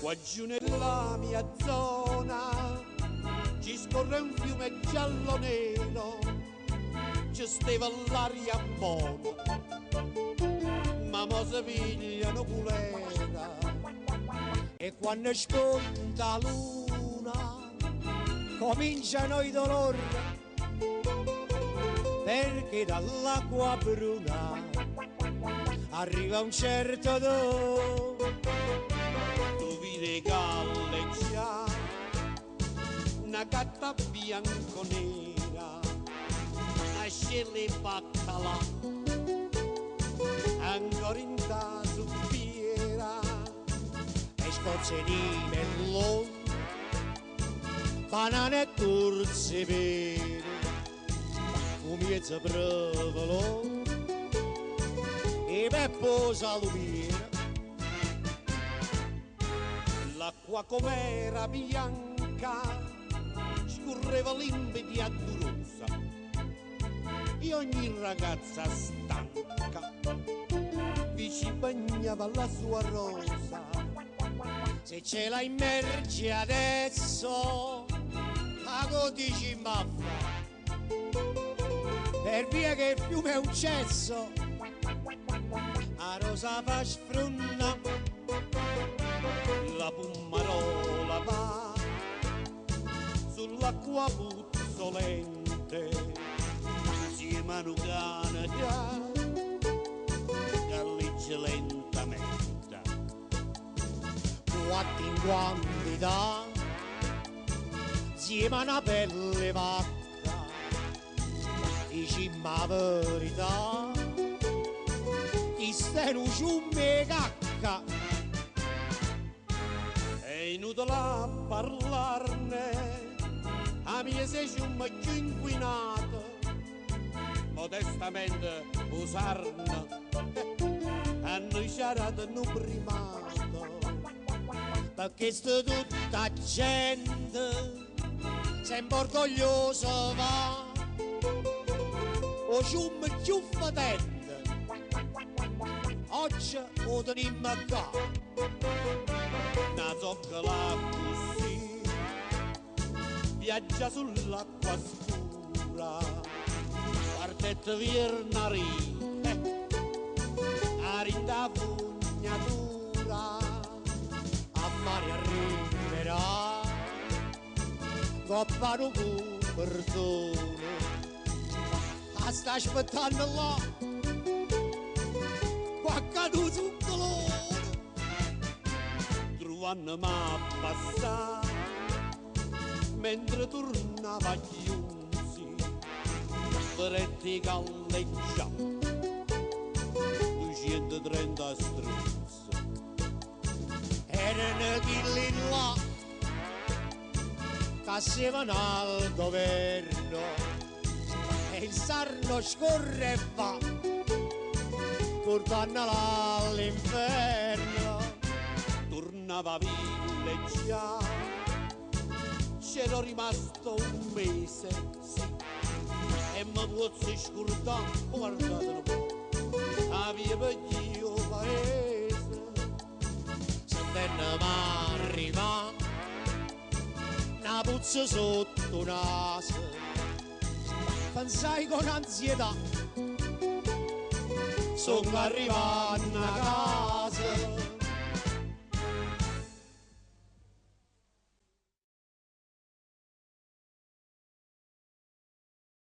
Qua giù nella mia zona ci scorre un fiume giallo nero, ci steva l'aria buona, ma mo si pigliano culera. E quando spunta luna cominciano i dolori, perché dall'acqua bruna arriva un certo odore. Tu vedi galleggiare una gatta bianco-nera, nasce le baccalà ancora in ta zuppiera, e scozze di melone, banane e turze vere, fumiezza provolone e Beppo Salumiera. L'acqua com'era bianca scorreva limpida e durosa, e ogni ragazza stanca vi ci bagnava la sua rosa. Se ce la immergi adesso la codici maffa, per via che il fiume è un cesso, a rosa fa sfrunna, la pummarola va sull'acqua puzzolente, insieme a un cane già galleggia lentamente, quattro in quantità, insieme a una pelle vacca, dicimmo la verità, chi sta in un ciume e cacca. È inutile a parlarne, a mia sei ciume più inquinato, modestamente usarne, a noi c'erate un primato, perché sta tutta gente sempre orgogliosa va, o ciume più fatente, oggi lo teniamo qua, una zoccola così, viaggia sull'acqua scura, quartetto viernari, arinda fognatura, a mare arriverà, coppa un copertone, sta aspettando là, qualcuno sul colore, trovando a passare, mentre tornava a chiusi, stretti galleggia, 230 struzzi, erano chilli là, che assevano al governo, e il sarno scorre e va, portandolo all'inferno. Tornava a villeggiare, c'ero rimasto un mese, sì, e mi pozzi scordare, guardate un po', a via per il paese, sentendo m'arriva una puzza sotto il naso, pensai con ansietà, sono arrivato a casa.